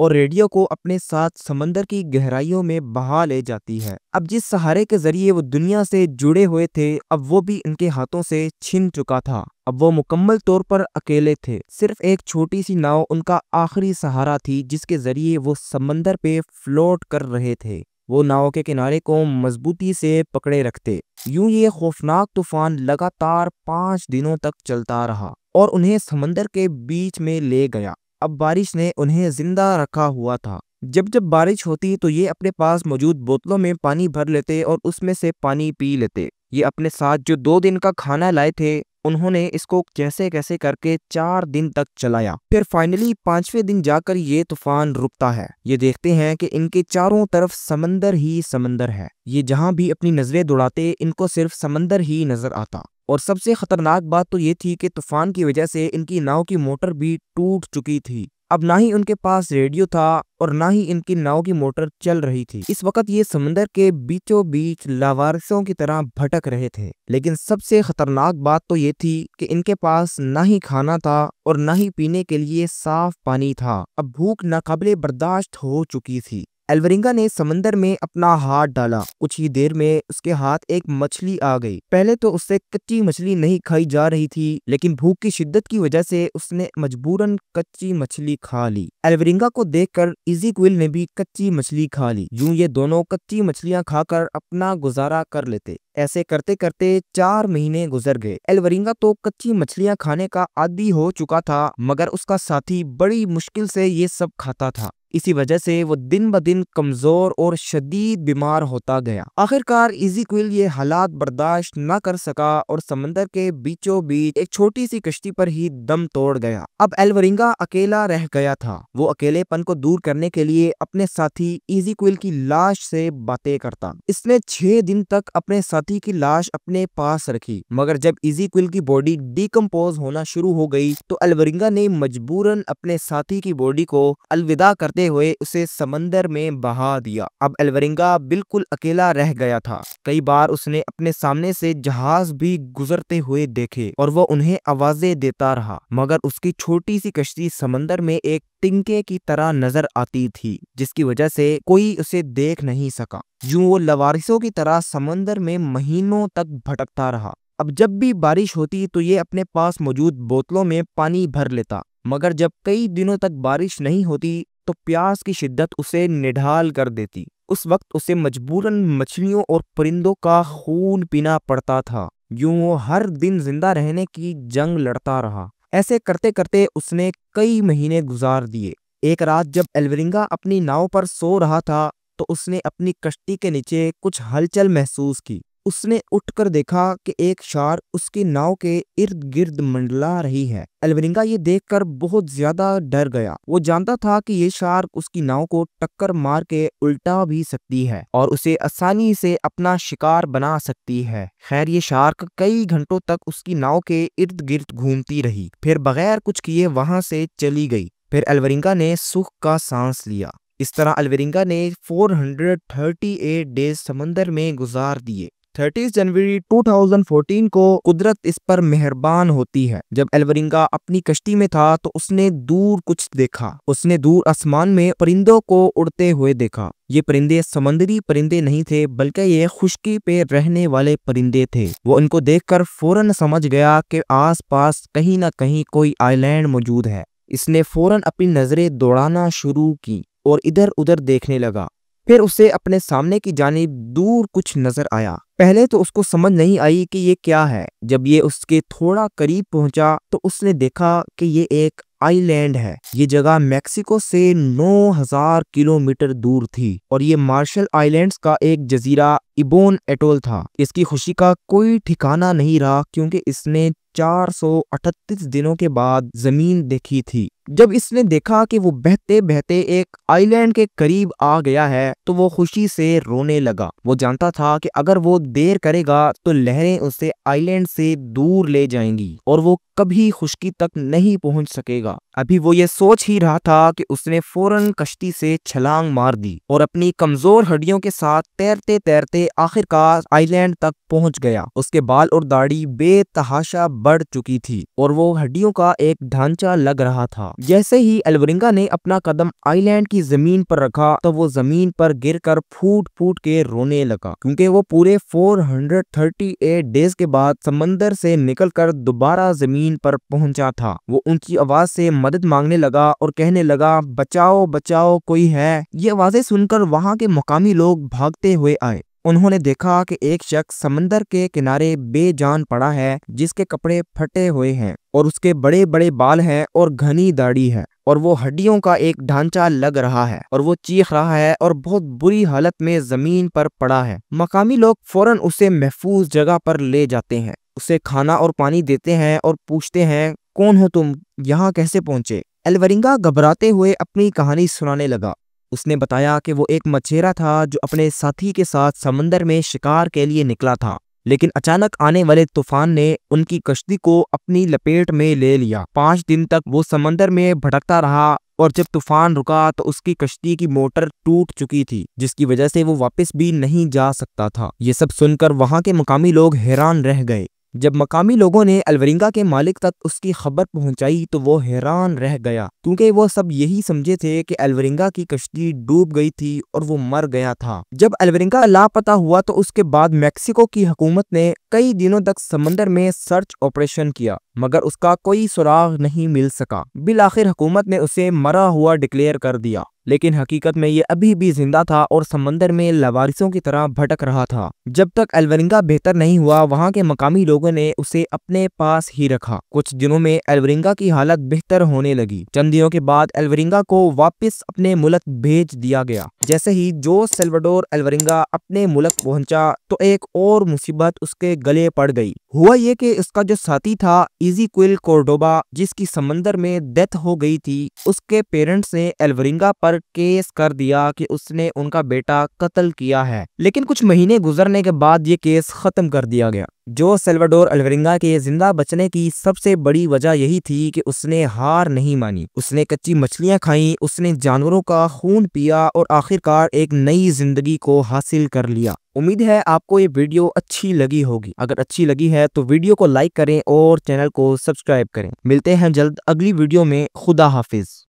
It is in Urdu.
اور ریڈیو کو اپنے ساتھ سمندر کی گہرائیوں میں بہا لے جاتی ہے۔ اب جس سہارے کے ذریعے وہ دنیا سے جڑے ہوئے تھے اب وہ بھی ان کے ہاتھوں سے چھن چکا تھا۔ اب وہ مکمل طور پر اکیلے تھے، صرف ایک چھوٹی سی ناؤ ان کا آخری سہارا تھی جس کے ذریعے وہ سمندر پہ فلوٹ کر رہے تھے۔ وہ ناؤ کے کنارے کو مضبوطی سے پکڑے رکھتے۔ یوں یہ خوفناک طوفان لگاتار 5 دنوں تک چلتا رہا اور انہیں سمندر کے بیچ میں لے گیا۔ اب بارش نے انہیں زندہ رکھا ہوا تھا۔ جب بارش ہوتی تو یہ اپنے پاس موجود بوتلوں میں پانی بھر لیتے اور اس میں سے پانی پی لیتے۔ یہ اپنے ساتھ جو 2 دن کا کھانا لائے تھے انہوں نے اس کو کیسے کر کے 4 دن تک چلایا۔ پھر فائنلی 5ویں دن جا کر یہ طوفان رکتا ہے۔ یہ دیکھتے ہیں کہ ان کے چاروں طرف سمندر ہی سمندر ہے۔ یہ جہاں بھی اپنی نظریں دوڑاتے ان کو صرف سمندر ہی نظر آتا۔ اور سب سے خطرناک بات تو یہ تھی کہ طوفان کی وجہ سے ان کی ناؤ کی موٹر بھی ٹوٹ چکی تھی۔ اب نہ ہی ان کے پاس ریڈیو تھا اور نہ ہی ان کی ناؤ کی موٹر چل رہی تھی۔ اس وقت یہ سمندر کے بیچوں بیچ لاوارثوں کی طرح بھٹک رہے تھے۔ لیکن سب سے خطرناک بات تو یہ تھی کہ ان کے پاس نہ ہی کھانا تھا اور نہ ہی پینے کے لیے صاف پانی تھا۔ اب بھوک ناقابل برداشت ہو چکی تھی۔ ایلورینگا نے سمندر میں اپنا ہاتھ ڈالا۔ کچھ ہی دیر میں اس کے ہاتھ ایک مچھلی آ گئی۔ پہلے تو اس سے کچی مچھلی نہیں کھائی جا رہی تھی لیکن بھوک کی شدت کی وجہ سے اس نے مجبوراً کچی مچھلی کھا لی۔ ایلورینگا کو دیکھ کر ایزیکویل نے بھی کچی مچھلی کھا لی۔ یوں یہ دونوں کچی مچھلیاں کھا کر اپنا گزارا کر لیتے۔ ایسے کرتے کرتے 4 مہینے گزر گئے۔ ایلورینگا تو کچی مچھلیاں کھانے کا عادی ہو چکا تھا مگر اس کا ساتھی بڑی مشکل سے یہ سب کھاتا تھا۔ اسی وجہ سے وہ دن بدن کمزور اور شدید بیمار ہوتا گیا۔ آخرکار ایزیکویل یہ حالات برداشت نہ کر سکا اور سمندر کے بیچوں بیچ ایک چھوٹی سی کشتی پر ہی دم توڑ گیا۔ اب ایلورینگا اکیلا رہ گیا تھا۔ وہ اکیلے پن کو دور کرنے کے لیے اپنے ساتھی ایزیکویل کی لاش سے باتیں کرتا۔ اس نے 6 دن تک اپنے ساتھی کی لاش اپنے پاس رکھی مگر جب ایزیکویل کی باڈی ڈیکمپوز ہونا شروع ہو گئی تو ایلورینگا نے مجبوراً اپنے ساتھی کی باڈی کو الوداع کرتے ہوئے اسے سمندر میں بہا دیا۔ اب ایلورینگا بالکل اکیلا رہ گیا تھا۔ کئی بار اس نے اپنے سامنے سے جہاز بھی گزرتے ہوئے دیکھے اور وہ انہیں آوازیں دیتا رہا مگر اس کی چھوٹی سی کشتی سمندر میں ایک ٹنکے کی طرح نظر آتی تھی جس کی وجہ سے کوئی اسے دیکھ نہیں سکا۔ یوں وہ لوارثوں کی طرح سمندر میں مہینوں تک بھٹکتا رہا۔ اب جب بھی بارش ہوتی تو یہ اپنے پاس موجود بوتلوں میں پانی بھر لیتا مگر جب کئی دنوں تک بارش نہیں ہوتی تو پیاس کی شدت اسے نڈھال کر دیتی۔ اس وقت اسے مجبوراً مچھلیوں اور پرندوں کا خون پینا پڑتا تھا۔ یوں وہ ہر دن زندہ رہنے کی جنگ لڑتا رہا۔ ایسے کرتے کرتے اس نے کئی مہینے گزار دیے۔ ایک رات جب ایلورینگا اپنی ناؤ پر سو رہا تھا تو اس نے اپنی کشتی کے نیچے کچھ ہلچل محسوس کی۔ اس نے اٹھ کر دیکھا کہ ایک شارک اس کی ناؤ کے ارد گرد منڈلا رہی ہے۔ ایلورینگا یہ دیکھ کر بہت زیادہ ڈر گیا۔ وہ جانتا تھا کہ یہ شارک اس کی ناؤ کو ٹکر مار کے الٹا بھی سکتی ہے اور اسے آسانی سے اپنا شکار بنا سکتی ہے۔ خیر یہ شارک کئی گھنٹوں تک اس کی ناؤ کے ارد گرد گھومتی رہی پھر بغیر کچھ کیے وہاں سے چلی گئی۔ پھر ایلورینگا نے سکھ کا سانس لیا۔ اس طرح ایلورینگا نے 438 ڈیز سمندر میں گزار دیے۔ 30 جنوری 2014 کو قدرت اس پر مہربان ہوتی ہے۔ جب ایلورینگا اپنی کشتی میں تھا تو اس نے دور کچھ دیکھا۔ اس نے دور آسمان میں پرندوں کو اڑتے ہوئے دیکھا۔ یہ پرندے سمندری پرندے نہیں تھے بلکہ یہ خشکی پہ رہنے والے پرندے تھے۔ وہ ان کو دیکھ کر فوراً سمجھ گیا کہ آس پاس کہیں نہ کہیں کوئی آئی لینڈ موجود ہے۔ اس نے فوراً اپنی نظریں دوڑانا شروع کی اور ادھر ادھر دیکھنے لگا۔ پھر اسے اپنے سامنے کی جانب دور کچھ نظر آیا۔ پہلے تو اس کو سمجھ نہیں آئی کہ یہ کیا ہے۔ جب یہ اس کے تھوڑا قریب پہنچا تو اس نے دیکھا کہ یہ ایک آئی لینڈ ہے۔ یہ جگہ میکسیکو سے 9000 کلومیٹر دور تھی اور یہ مارشل آئی لینڈز کا ایک جزیرہ ایبون ایٹول تھا۔ اس کی خوشی کا کوئی ٹھکانہ نہیں رہا کیونکہ اس نے 438 دنوں کے بعد زمین دیکھی تھی۔ جب اس نے دیکھا کہ وہ بہتے بہتے ایک آئی لینڈ کے قریب آ گیا ہے تو وہ خوشی سے رونے لگا۔ وہ جانتا تھا کہ اگر وہ دیر کرے گا تو لہریں اسے آئیلینڈ سے دور لے جائیں گی اور وہ کبھی خشکی تک نہیں پہنچ سکے گا۔ ابھی وہ یہ سوچ ہی رہا تھا کہ اس نے فوراً کشتی سے چھلانگ مار دی اور اپنی کمزور ہڈیوں کے ساتھ تیرتے تیرتے آخرکار آئی لینڈ تک پہنچ گیا۔ اس کے بال اور داڑھی بے تحاشا بڑھ چکی تھی اور وہ ہڈیوں کا ایک ڈھانچہ لگ رہا تھا۔ جیسے ہی ایلورنگا نے اپنا قدم آئی لینڈ کی زمین پر رکھا تو وہ زمین پر گر کر پھوٹ پھوٹ کے رونے لگا، کیونکہ وہ پورے 438 ڈیز کے بعد سمندر سے نکل کر دوبارہ زمین پر پہنچا تھا۔ وہ اونچی آواز سے مدد مانگنے لگا اور کہنے لگا، بچاؤ بچاؤ، کوئی ہے؟ یہ آوازیں سن کر وہاں کے مقامی لوگ بھاگتے ہوئے آئے۔ انہوں نے دیکھا کہ ایک شخص سمندر کے کنارے بے جان پڑا ہے، جس کے کپڑے پھٹے ہوئے ہیں اور اس کے بڑے بڑے بال ہیں اور گھنی داڑھی ہے اور وہ ہڈیوں کا ایک ڈھانچہ لگ رہا ہے اور وہ چیخ رہا ہے اور بہت بری حالت میں زمین پر پڑا ہے۔ مقامی لوگ فوراً اسے محفوظ جگہ پر لے جاتے ہیں، اسے کھانا اور پانی دیتے ہیں اور پوچھتے ہیں، کون ہو تم؟ یہاں کیسے پہنچے؟ ایلورنگا گھبراتے ہوئے اپنی کہانی سنانے لگا۔ اس نے بتایا کہ وہ ایک مچھیرا تھا جو اپنے ساتھی کے ساتھ سمندر میں شکار کے لیے نکلا تھا، لیکن اچانک آنے والے طوفان نے ان کی کشتی کو اپنی لپیٹ میں لے لیا۔ 5 دن تک وہ سمندر میں بھٹکتا رہا اور جب طوفان رکا تو اس کی کشتی کی موٹر ٹوٹ چکی تھی، جس کی وجہ سے وہ واپس بھی نہیں جا سکتا تھا۔ یہ سب سن کر وہاں کے مقامی لوگ حیران رہ گئے۔ جب مقامی لوگوں نے ایلورنگا کے مالک تک اس کی خبر پہنچائی تو وہ حیران رہ گیا، کیونکہ وہ سب یہی سمجھے تھے کہ ایلورنگا کی کشتی ڈوب گئی تھی اور وہ مر گیا تھا۔ جب ایلورنگا لاپتہ ہوا تو اس کے بعد میکسیکو کی حکومت نے کئی دنوں تک سمندر میں سرچ آپریشن کیا، مگر اس کا کوئی سراغ نہیں مل سکا۔ بالآخر حکومت نے اسے مرا ہوا ڈکلیئر کر دیا، لیکن حقیقت میں یہ ابھی بھی زندہ تھا اور سمندر میں لاوارثوں کی طرح بھٹک رہا تھا۔ جب تک ایلورنگا بہتر نہیں ہوا، وہاں کے مقامی لوگوں نے اسے اپنے پاس ہی رکھا۔ کچھ دنوں میں ایلورنگا کی حالت بہتر ہونے لگی۔ چند دنوں کے بعد ایلورنگا کو واپس اپنے ملک بھیج دیا گیا۔ جیسے ہی جو سلواڈور ایلورنگا اپنے ملک پہنچا تو ایک اور مصیبت اس کے گلے پڑ گئی۔ ہوا یہ کہ اس کا جو ساتھی تھا ایزیکویل کورڈوبا، جس کی سمندر میں ڈیتھ ہو گئی تھی، اس کے پیرنٹس نے ایلورنگا پر کیس کر دیا کہ اس نے ان کا بیٹا قتل کیا ہے، لیکن کچھ مہینے گزرنے کے بعد یہ کیس ختم کر دیا گیا۔ جو سلواڈور ایلورنگا کے زندہ بچنے کی سب سے بڑی وجہ یہی تھی کہ اس نے ہار نہیں مانی۔ اس نے کچی مچھلیاں کھائیں، اس نے جانوروں کا خون پیا اور آخرکار ایک نئی زندگی کو حاصل کر لیا۔ امید ہے آپ کو یہ ویڈیو اچھی لگی ہوگی۔ اگر اچھی لگی ہے تو ویڈیو کو لائک کریں اور چینل کو سبسکرائب کریں۔ ملتے ہیں جلد اگلی ویڈیو میں۔ خدا حافظ۔